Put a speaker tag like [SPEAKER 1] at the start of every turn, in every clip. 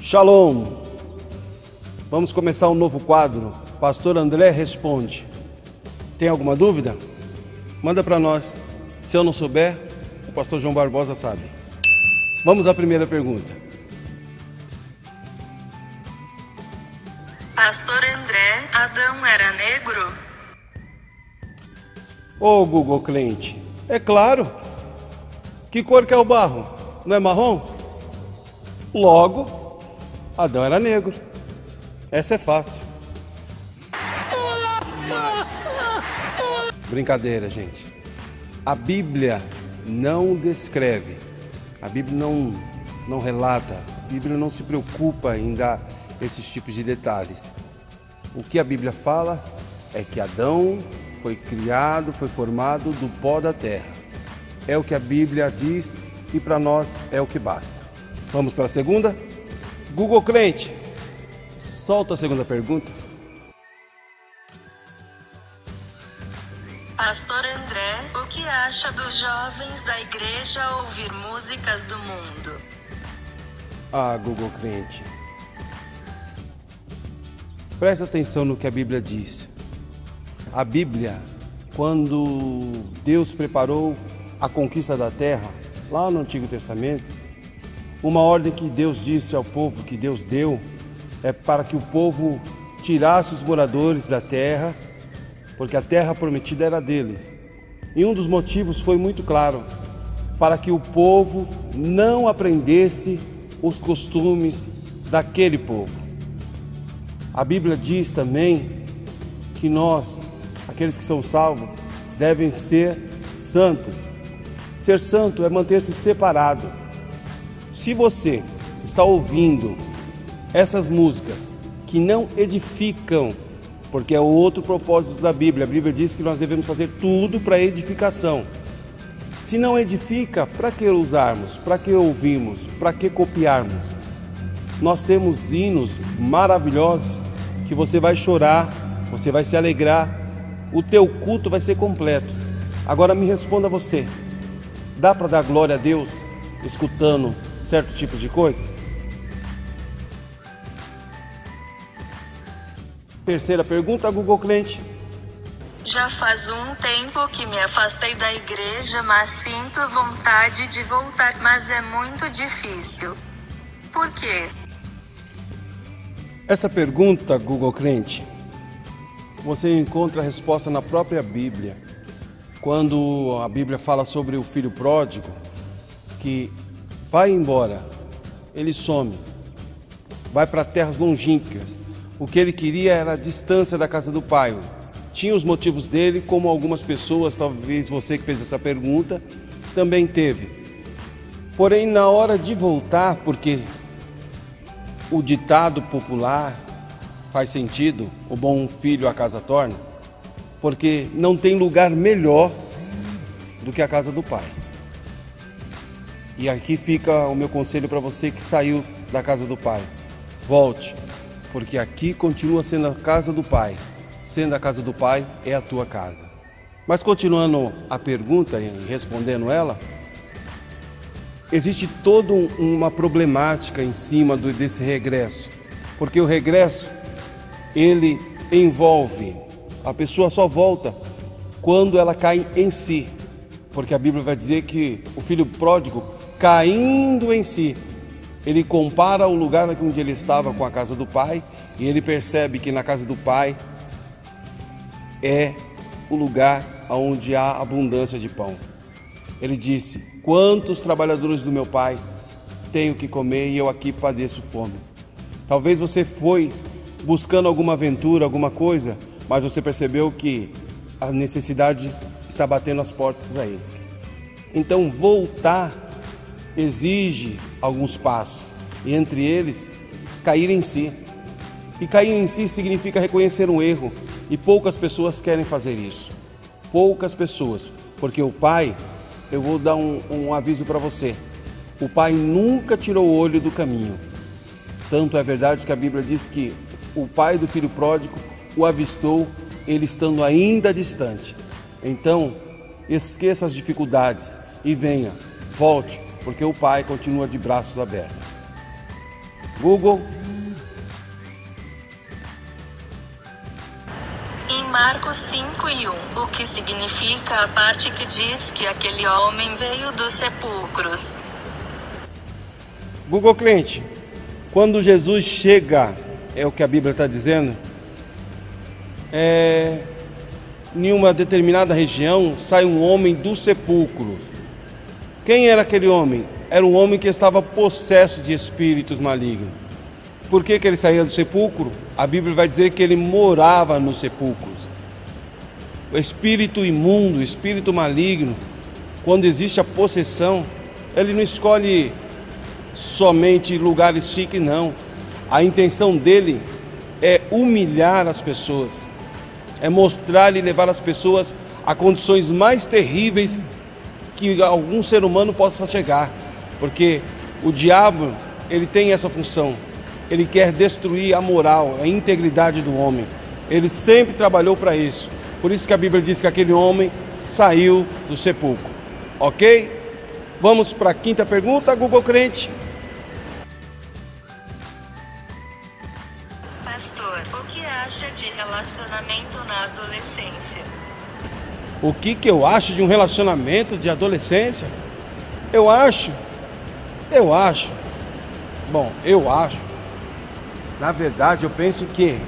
[SPEAKER 1] Shalom! Vamos começar um novo quadro. Pastor André responde. Tem alguma dúvida? Manda para nós. Se eu não souber, o pastor João Barbosa sabe. Vamos à primeira pergunta.
[SPEAKER 2] Pastor André, Adão era negro?
[SPEAKER 1] Ô Google Cliente, é claro. Que cor que é o barro? Não é marrom? Logo, Adão era negro. Essa é fácil. Brincadeira, gente. A Bíblia não descreve. A Bíblia não relata. A Bíblia não se preocupa em dar esses tipos de detalhes. O que a Bíblia fala é que Adão foi criado, foi formado do pó da terra. É o que a Bíblia diz e para nós é o que basta. Vamos para a segunda? Google Crente, solta a segunda pergunta.
[SPEAKER 2] Pastor André, o que acha dos jovens da igreja ouvir músicas do mundo?
[SPEAKER 1] Ah, Google Crente, presta atenção no que a Bíblia diz. A Bíblia, quando Deus preparou a conquista da terra, lá no Antigo Testamento, uma ordem que Deus disse ao povo, que Deus deu, é para que o povo tirasse os moradores da terra, porque a terra prometida era deles. E um dos motivos foi muito claro, para que o povo não aprendesse os costumes daquele povo. A Bíblia diz também que nós, aqueles que são salvos, devem ser santos. Ser santo é manter-se separado. Se você está ouvindo essas músicas que não edificam, porque é outro propósito da Bíblia. A Bíblia diz que nós devemos fazer tudo para edificação. Se não edifica, para que usarmos? Para que ouvimos? Para que copiarmos? Nós temos hinos maravilhosos que você vai chorar, você vai se alegrar, o teu culto vai ser completo. Agora me responda você, dá para dar glória a Deus escutando certo tipo de coisas? Terceira pergunta, Google Cliente.
[SPEAKER 2] Já faz um tempo que me afastei da igreja, mas sinto vontade de voltar, mas é muito difícil. Por quê?
[SPEAKER 1] Essa pergunta, Google Cliente, você encontra a resposta na própria Bíblia. Quando a Bíblia fala sobre o filho pródigo, que vai embora, ele some, vai para terras longínquas. O que ele queria era a distância da casa do pai. Tinha os motivos dele, como algumas pessoas, talvez você que fez essa pergunta, também teve. Porém, na hora de voltar, porque o ditado popular faz sentido, o bom filho a casa torna, porque não tem lugar melhor do que a casa do pai. E aqui fica o meu conselho para você que saiu da casa do pai. Volte. Porque aqui continua sendo a casa do Pai. Sendo a casa do Pai, é a tua casa. Mas continuando a pergunta e respondendo ela, existe toda uma problemática em cima desse regresso. Porque o regresso, ele envolve, a pessoa só volta quando ela cai em si. Porque a Bíblia vai dizer que o filho pródigo, caindo em si, ele compara o lugar onde ele estava com a casa do pai e ele percebe que na casa do pai é o lugar onde há abundância de pão. Ele disse: quantos trabalhadores do meu pai tenho que comer e eu aqui padeço fome. Talvez você foi buscando alguma aventura, alguma coisa, mas você percebeu que a necessidade está batendo as portas aí. Então voltar exige alguns passos, e entre eles, cair em si. E cair em si significa reconhecer um erro, e poucas pessoas querem fazer isso. Poucas pessoas, porque o pai, eu vou dar um aviso para você, o pai nunca tirou o olho do caminho. Tanto é verdade que a Bíblia diz que o pai do filho pródigo o avistou, ele estando ainda distante. Então, esqueça as dificuldades e venha, volte, porque o Pai continua de braços abertos. Google.
[SPEAKER 2] Em Marcos 5:1, o que significa a parte que diz que aquele homem veio dos sepulcros?
[SPEAKER 1] Google Crente, quando Jesus chega, é o que a Bíblia está dizendo, em uma determinada região sai um homem do sepulcro. Quem era aquele homem? Era um homem que estava possesso de espíritos malignos. Por que ele saía do sepulcro? A Bíblia vai dizer que ele morava nos sepulcros. O espírito imundo, o espírito maligno, quando existe a possessão, ele não escolhe somente lugares chiques, não. A intenção dele é humilhar as pessoas, é mostrar e levar as pessoas a condições mais terríveis que algum ser humano possa chegar. Porque o diabo, ele tem essa função. Ele quer destruir a moral, a integridade do homem. Ele sempre trabalhou para isso. Por isso que a Bíblia diz que aquele homem saiu do sepulcro. Ok? Vamos para a quinta pergunta, Google Crente.
[SPEAKER 2] Pastor, o que acha de relacionamento na adolescência?
[SPEAKER 1] O que eu acho de um relacionamento de adolescência? Eu acho. Na verdade, eu penso que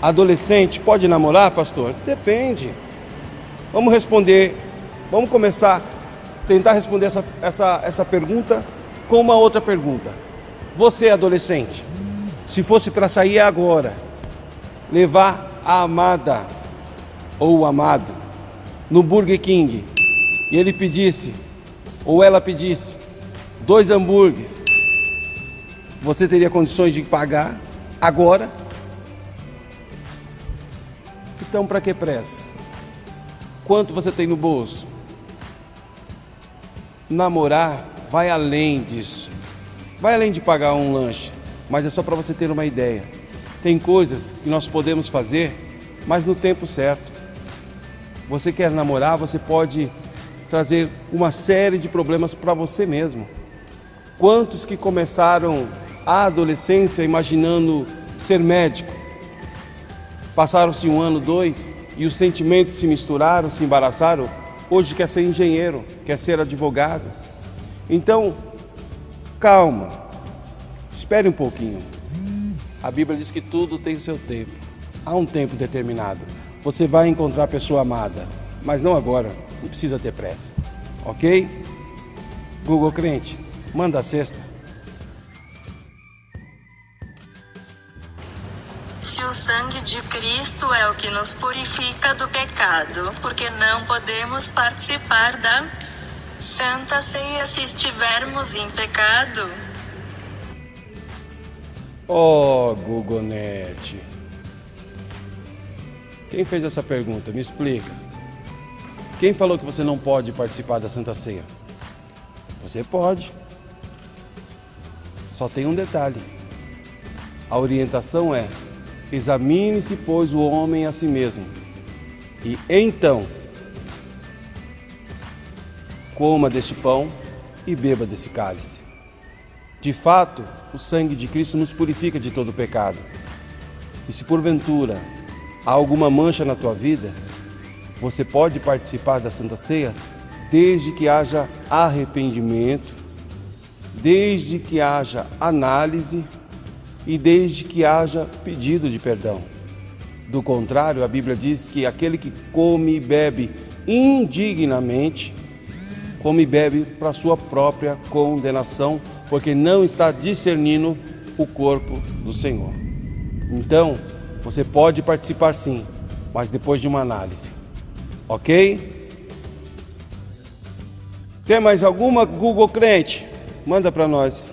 [SPEAKER 1] adolescente pode namorar, pastor? Depende. Vamos começar a tentar responder essa pergunta com uma outra pergunta. Você, adolescente, se fosse para sair agora, levar a amada ou o amado no Burger King, e ele pedisse, ou ela pedisse, 2 hambúrgueres, você teria condições de pagar agora? Então, para que pressa? Quanto você tem no bolso? Namorar vai além disso. Vai além de pagar um lanche, mas é só para você ter uma ideia. Tem coisas que nós podemos fazer, mas no tempo certo. Você quer namorar, você pode trazer uma série de problemas para você mesmo. Quantos que começaram a adolescência imaginando ser médico? Passaram-se 1 ano, 2, e os sentimentos se misturaram, se embaraçaram. Hoje quer ser engenheiro, quer ser advogado. Então, calma, espere um pouquinho. A Bíblia diz que tudo tem seu tempo. Há um tempo determinado. Você vai encontrar a pessoa amada, mas não agora, não precisa ter pressa. Ok? Google Crente, manda a sexta.
[SPEAKER 2] Se o sangue de Cristo é o que nos purifica do pecado, por que não podemos participar da Santa Ceia se estivermos em pecado?
[SPEAKER 1] Google Net. Quem fez essa pergunta? Me explica. Quem falou que você não pode participar da Santa Ceia? Você pode. Só tem um detalhe. A orientação é: examine-se, pois, o homem a si mesmo, e então coma deste pão e beba desse cálice. De fato, o sangue de Cristo nos purifica de todo pecado. E se porventura há alguma mancha na tua vida, você pode participar da Santa Ceia desde que haja arrependimento, desde que haja análise e desde que haja pedido de perdão. Do contrário, a Bíblia diz que aquele que come e bebe indignamente, come e bebe para sua própria condenação, porque não está discernindo o corpo do Senhor. Então, você pode participar sim, mas depois de uma análise. Ok? Tem mais alguma, Google Crente? Manda para nós.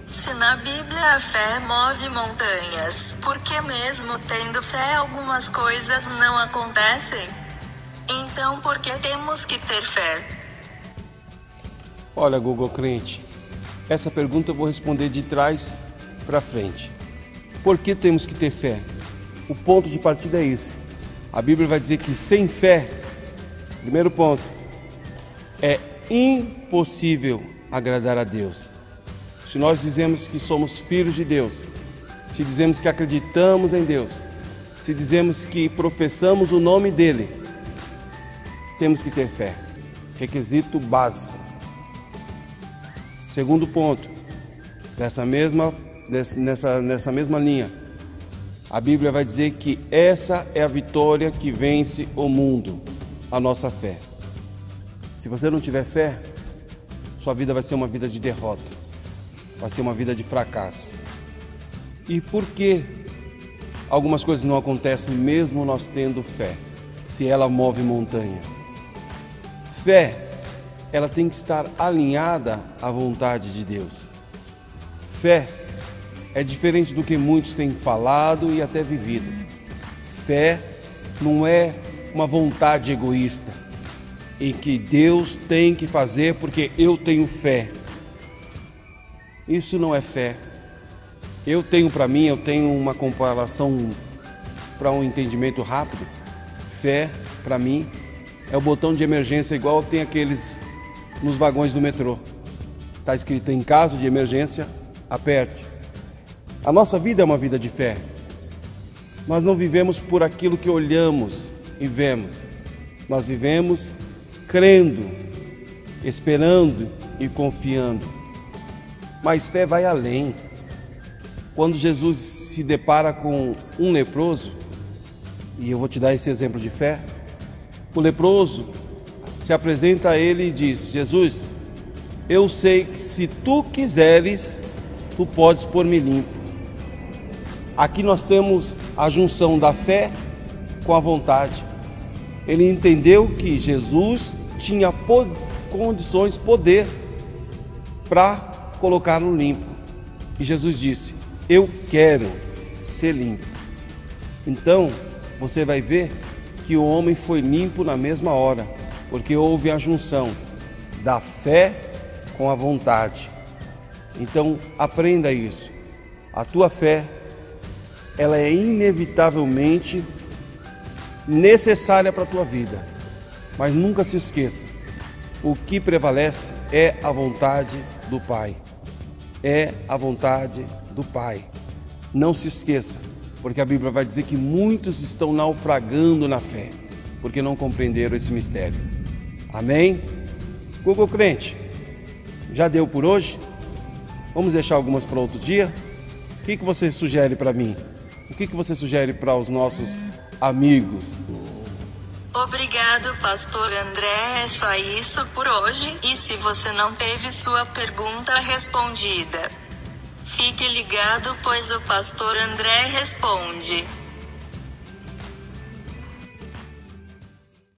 [SPEAKER 2] Se na Bíblia a fé move montanhas, por que mesmo tendo fé algumas coisas não acontecem? Então por que temos que ter fé?
[SPEAKER 1] Olha, Google Crente, essa pergunta eu vou responder de trás para frente. Por que temos que ter fé? O ponto de partida é isso. A Bíblia vai dizer que sem fé, primeiro ponto, é impossível agradar a Deus. Se nós dizemos que somos filhos de Deus, se dizemos que acreditamos em Deus, se dizemos que professamos o nome dEle, temos que ter fé. Requisito básico. Segundo ponto, nessa mesma linha, a Bíblia vai dizer que essa é a vitória que vence o mundo, a nossa fé. Se você não tiver fé, sua vida vai ser uma vida de derrota, vai ser uma vida de fracasso. E por que algumas coisas não acontecem mesmo nós tendo fé, se ela move montanhas? Fé, ela tem que estar alinhada à vontade de Deus. Fé é diferente do que muitos têm falado e até vivido. Fé não é uma vontade egoísta, em que Deus tem que fazer porque eu tenho fé. Isso não é fé. Eu tenho para mim, eu tenho uma comparação para um entendimento rápido. Fé, para mim, é o botão de emergência igual tem aqueles nos vagões do metrô. Está escrito: em caso de emergência, aperte. A nossa vida é uma vida de fé. Nós não vivemos por aquilo que olhamos e vemos. Nós vivemos crendo, esperando e confiando. Mas fé vai além. Quando Jesus se depara com um leproso, e eu vou te dar esse exemplo de fé, o leproso se apresenta a ele e diz: Jesus, eu sei que se tu quiseres, tu podes pôr-me limpo. Aqui nós temos a junção da fé com a vontade. Ele entendeu que Jesus tinha condições, poder para colocá-lo limpo. E Jesus disse: eu quero ser limpo. Então, você vai ver que o homem foi limpo na mesma hora, porque houve a junção da fé com a vontade. Então, aprenda isso. A tua fé, ela é inevitavelmente necessária para a tua vida. Mas nunca se esqueça, o que prevalece é a vontade do Pai. É a vontade do Pai. Não se esqueça, porque a Bíblia vai dizer que muitos estão naufragando na fé, porque não compreenderam esse mistério. Amém? Google Crente, já deu por hoje? Vamos deixar algumas para outro dia? O que você sugere para mim? O que você sugere para os nossos amigos?
[SPEAKER 2] Obrigado, Pastor André. É só isso por hoje. E se você não teve sua pergunta respondida, fique ligado, pois o Pastor André responde.